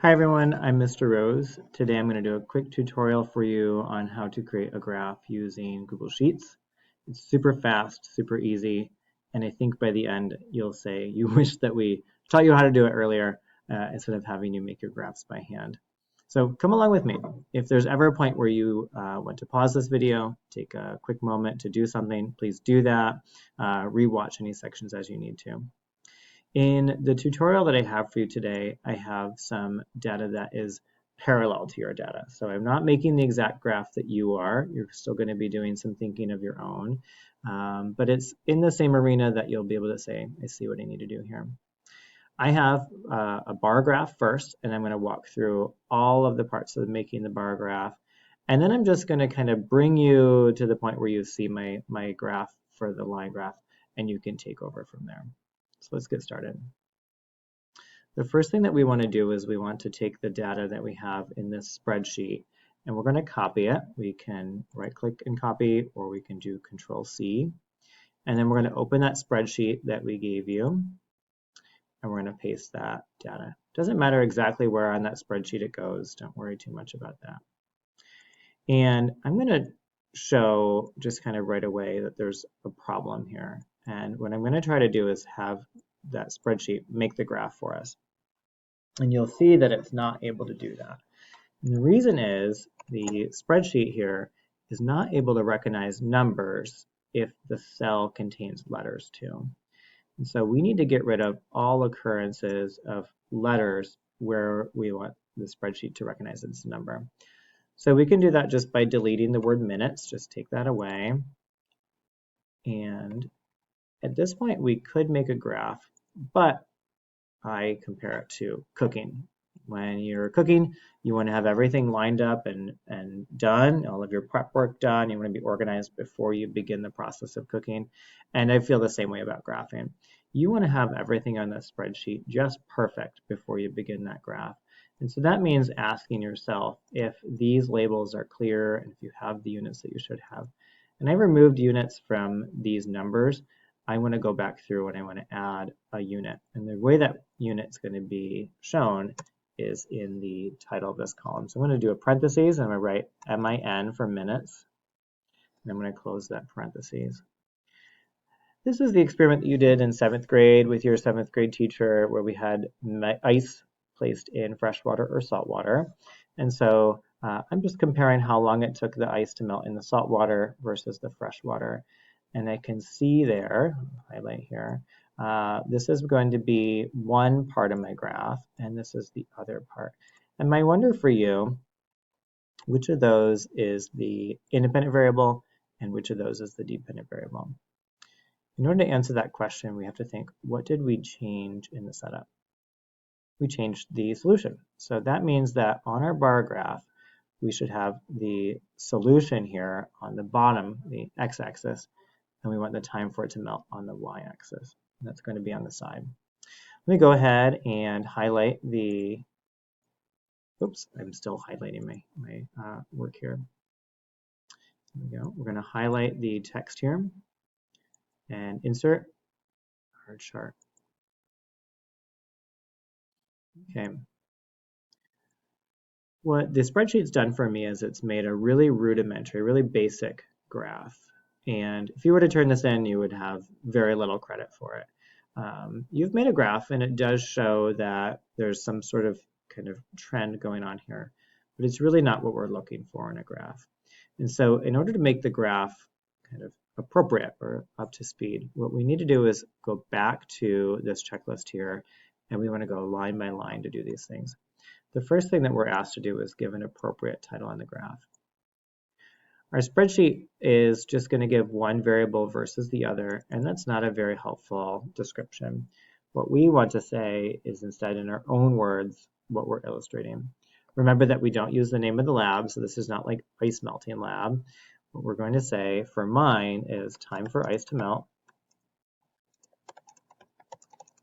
Hi everyone, I'm Mr. Rose. Today I'm going to do a quick tutorial for you on how to create a graph using Google Sheets. It's super fast, super easy, and I think by the end you'll say you wish that we taught you how to do it earlier instead of having you make your graphs by hand. So come along with me. If there's ever a point where you want to pause this video, take a quick moment to do something, please do that. Rewatch any sections as you need to. In the tutorial that I have for you today, I have some data that is parallel to your data. So I'm not making the exact graph that you are. You're still going to be doing some thinking of your own. But it's in the same arena that you'll be able to say, I see what I need to do here. I have a bar graph first, and I'm going to walk through all of the parts of making the bar graph. And then I'm just going to kind of bring you to the point where you see my graph for the line graph, and you can take over from there. So let's get started. The first thing that we want to do is we want to take the data that we have in this spreadsheet and we're going to copy it. We can right click and copy, or we can do Control C. And then we're going to open that spreadsheet that we gave you and we're going to paste that data. Doesn't matter exactly where on that spreadsheet it goes. Don't worry too much about that. And I'm going to show just kind of right away that there's a problem here. And what I'm going to try to do is have that spreadsheet make the graph for us. And you'll see that it's not able to do that. And the reason is the spreadsheet here is not able to recognize numbers if the cell contains letters too. And so we need to get rid of all occurrences of letters where we want the spreadsheet to recognize it's a number. So we can do that just by deleting the word minutes. Just take that away. And at this point, we could make a graph, but I compare it to cooking. When you're cooking, you want to have everything lined up and done, all of your prep work done. You want to be organized before you begin the process of cooking. And I feel the same way about graphing. You want to have everything on the spreadsheet just perfect before you begin that graph. And so that means asking yourself if these labels are clear and if you have the units that you should have. And I removed units from these numbers. I want to go back through and I want to add a unit. And the way that unit's going to be shown is in the title of this column. So I'm going to do a parentheses and I'm going to write MIN for minutes. And I'm going to close that parentheses. This is the experiment that you did in 7th grade with your 7th grade teacher where we had ice placed in fresh water or salt water. And so I'm just comparing how long it took the ice to melt in the salt water versus the fresh water. And I can see there, highlight here, this is going to be one part of my graph, and this is the other part. And my wonder for you, which of those is the independent variable and which of those is the dependent variable? In order to answer that question, we have to think, what did we change in the setup? We changed the solution. So that means that on our bar graph, we should have the solution here on the bottom, the x-axis, and we want the time for it to melt on the y-axis. That's going to be on the side. Let me go ahead and highlight the, oops, I'm still highlighting my work here. There we go. We're going to highlight the text here and insert our chart. Okay. What the spreadsheet's done for me is it's made a really rudimentary, really basic graph. And if you were to turn this in, you would have very little credit for it. You've made a graph and it does show that there's some sort of kind of trend going on here, but it's really not what we're looking for in a graph. And so in order to make the graph kind of appropriate or up to speed, what we need to do is go back to this checklist here, and we want to go line by line to do these things. The first thing that we're asked to do is give an appropriate title on the graph. Our spreadsheet is just going to give one variable versus the other, and that's not a very helpful description. What we want to say is instead in our own words what we're illustrating. Remember that we don't use the name of the lab, so this is not like ice melting lab. What we're going to say for mine is time for ice to melt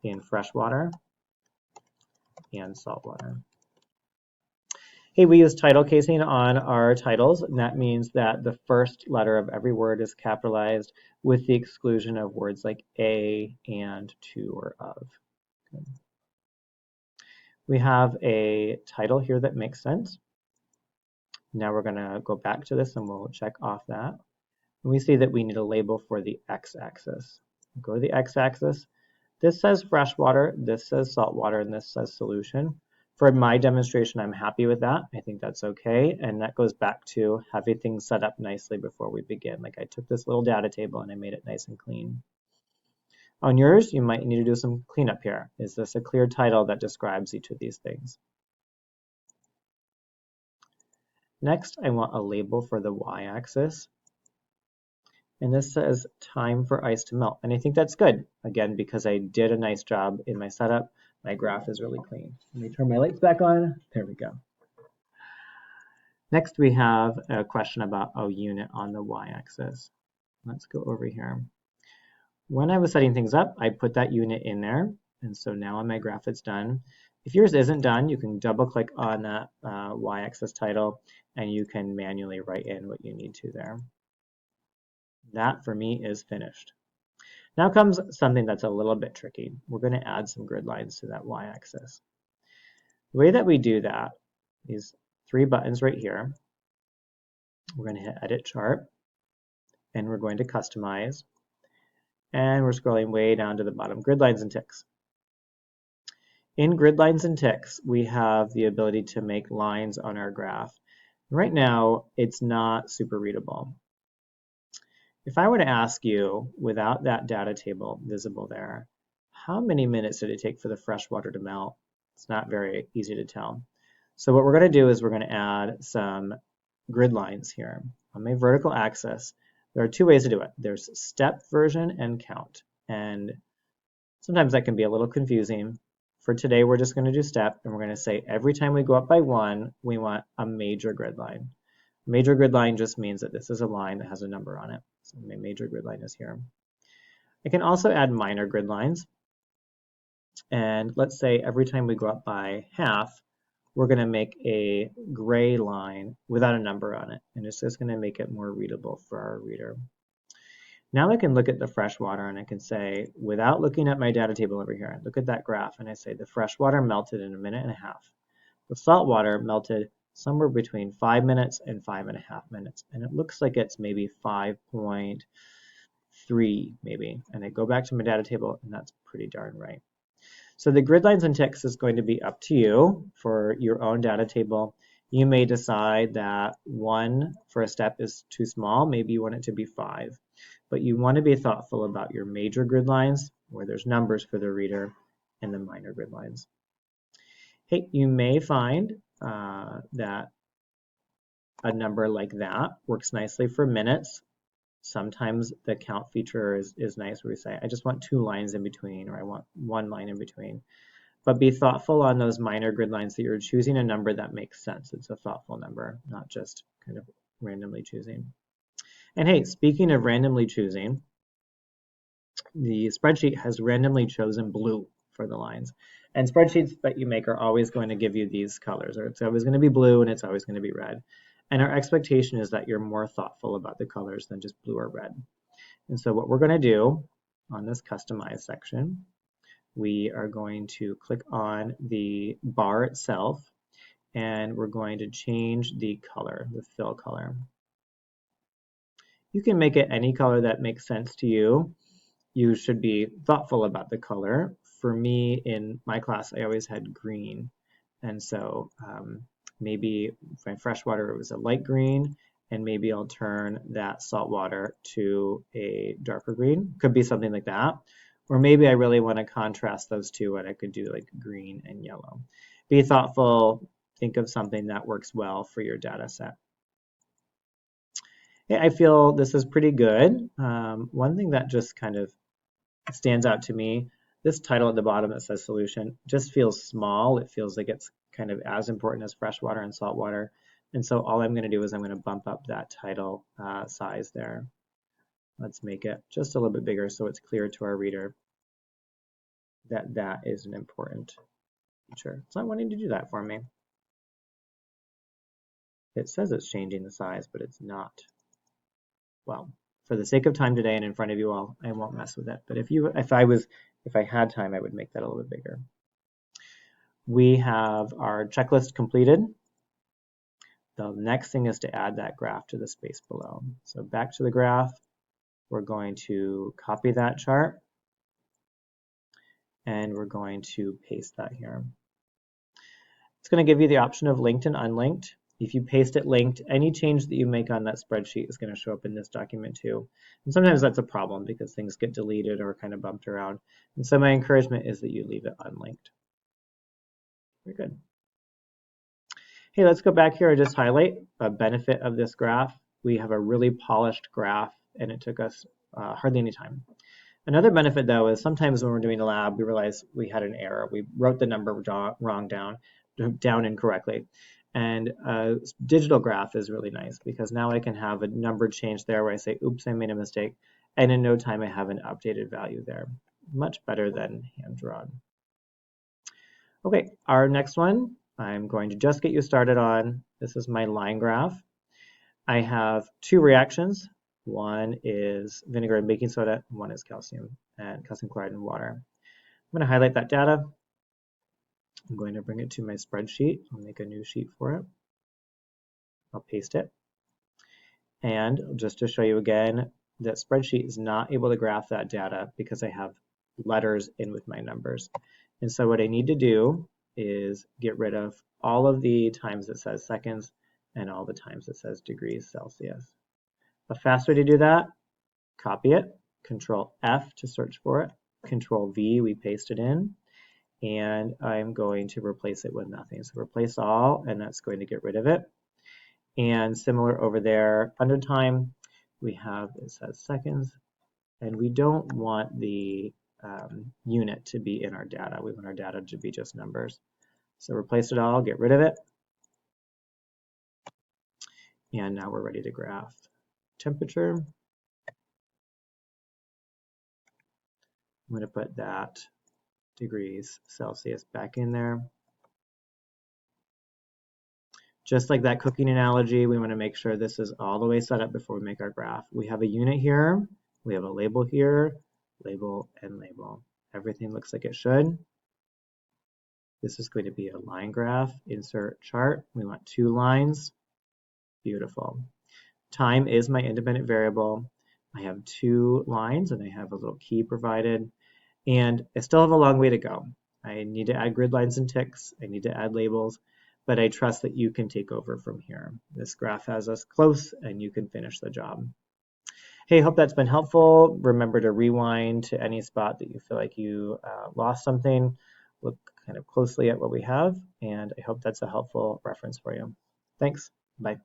in fresh water and salt water. Hey, we use title casing on our titles, and that means that the first letter of every word is capitalized with the exclusion of words like a, and, to, or of. Okay. We have a title here that makes sense. Now we're going to go back to this and we'll check off that. And we see that we need a label for the x-axis. Go to the x-axis. This says freshwater, this says saltwater, and this says solution. For my demonstration, I'm happy with that. I think that's okay. And that goes back to having things set up nicely before we begin. Like I took this little data table and I made it nice and clean. On yours, you might need to do some cleanup here. Is this a clear title that describes each of these things? Next, I want a label for the y-axis. And this says time for ice to melt. And I think that's good, again, because I did a nice job in my setup. My graph is really clean. Let me turn my lights back on. There we go. Next, we have a question about a unit on the y-axis. Let's go over here. When I was setting things up, I put that unit in there. And so now on my graph, it's done. If yours isn't done, you can double click on that y-axis title and you can manually write in what you need to there. That for me is finished. Now comes something that's a little bit tricky. We're going to add some grid lines to that y-axis. The way that we do that, these three buttons right here, we're going to hit Edit Chart, and we're going to Customize, and we're scrolling way down to the bottom, Grid Lines and Ticks. In Grid Lines and Ticks, we have the ability to make lines on our graph. Right now, it's not super readable. If I were to ask you, without that data table visible there, how many minutes did it take for the fresh water to melt? It's not very easy to tell. So what we're going to do is we're going to add some grid lines here. On my vertical axis, there are two ways to do it. There's step version and count. And sometimes that can be a little confusing. For today, we're just going to do step, and we're going to say every time we go up by one, we want a major grid line. Major grid line just means that this is a line that has a number on it. So my major grid line is here. I can also add minor grid lines. And let's say every time we go up by half, we're going to make a gray line without a number on it. And it's just going to make it more readable for our reader. Now I can look at the fresh water and I can say, without looking at my data table over here, look at that graph and I say the fresh water melted in 1.5 minutes. The salt water melted somewhere between 5 minutes and 5.5 minutes. And it looks like it's maybe 5.3 maybe. And I go back to my data table and that's pretty darn right. So the grid lines and ticks is going to be up to you for your own data table. You may decide that 1 for a step is too small. Maybe you want it to be 5. But you want to be thoughtful about your major grid lines where there's numbers for the reader and the minor grid lines. Hey, you may find that a number like that works nicely for minutes. Sometimes the count feature is nice where we say, I just want 2 lines in between, or I want 1 line in between. But be thoughtful on those minor grid lines that you're choosing a number that makes sense. It's a thoughtful number, not just kind of randomly choosing. And hey, speaking of randomly choosing, the spreadsheet has randomly chosen blue for the lines. And spreadsheets that you make are always going to give you these colors, or it's always going to be blue and it's always going to be red. And our expectation is that you're more thoughtful about the colors than just blue or red. And so what we're going to do on this customize section, we are going to click on the bar itself and we're going to change the color, the fill color. You can make it any color that makes sense to you. You should be thoughtful about the color. For me, in my class, I always had green. And so maybe my freshwater, it was a light green, and maybe I'll turn that saltwater to a darker green. Could be something like that. Or maybe I really want to contrast those two and I could do like green and yellow. Be thoughtful, think of something that works well for your data set. I feel this is pretty good. One thing that just kind of stands out to me, this title at the bottom that says solution just feels small. It feels like it's kind of as important as freshwater and saltwater. And so all I'm going to do is I'm going to bump up that title size there. Let's make it just a little bit bigger so it's clear to our reader that that is an important feature. It's not wanting to do that for me. It says it's changing the size, but it's not. Well, for the sake of time today and in front of you all, I won't mess with it. But if I had time, I would make that a little bit bigger. We have our checklist completed. The next thing is to add that graph to the space below. So back to the graph, we're going to copy that chart and we're going to paste that here. It's going to give you the option of linked and unlinked. If you paste it linked, any change that you make on that spreadsheet is going to show up in this document too. And sometimes that's a problem because things get deleted or kind of bumped around. And so my encouragement is that you leave it unlinked. Very good. Hey, let's go back here and just highlight a benefit of this graph. We have a really polished graph and it took us hardly any time. Another benefit though is sometimes when we're doing a lab, we realize we had an error. We wrote the number wrong down incorrectly. And a digital graph is really nice because now I can have a number change there where I say, oops, I made a mistake. And in no time I have an updated value there. Much better than hand drawn. Okay, our next one, I'm going to just get you started on. This is my line graph. I have two reactions. One is vinegar and baking soda, and one is calcium chloride and water. I'm going to highlight that data. I'm going to bring it to my spreadsheet. I'll make a new sheet for it. I'll paste it. And just to show you again, that spreadsheet is not able to graph that data because I have letters in with my numbers. And so what I need to do is get rid of all of the times it says seconds and all the times it says degrees Celsius. A fast way to do that, copy it, Control F to search for it, Control V, we paste it in, and I'm going to replace it with nothing. So replace all, and that's going to get rid of it. And similar over there, under time, we have, it says seconds, and we don't want the unit to be in our data. We want our data to be just numbers. So replace it all, get rid of it. And now we're ready to graph temperature. I'm going to put that degrees Celsius back in there. Just like that cooking analogy, we want to make sure this is all the way set up before we make our graph. We have a unit here, we have a label here, label and label. Everything looks like it should. This is going to be a line graph, insert chart. We want 2 lines. Beautiful. Time is my independent variable. I have 2 lines and I have a little key provided. And I still have a long way to go. I need to add grid lines and ticks. I need to add labels, but I trust that you can take over from here. This graph has us close and you can finish the job. Hey, hope that's been helpful. Remember to rewind to any spot that you feel like you lost something. Look kind of closely at what we have, and I hope that's a helpful reference for you. Thanks. Bye.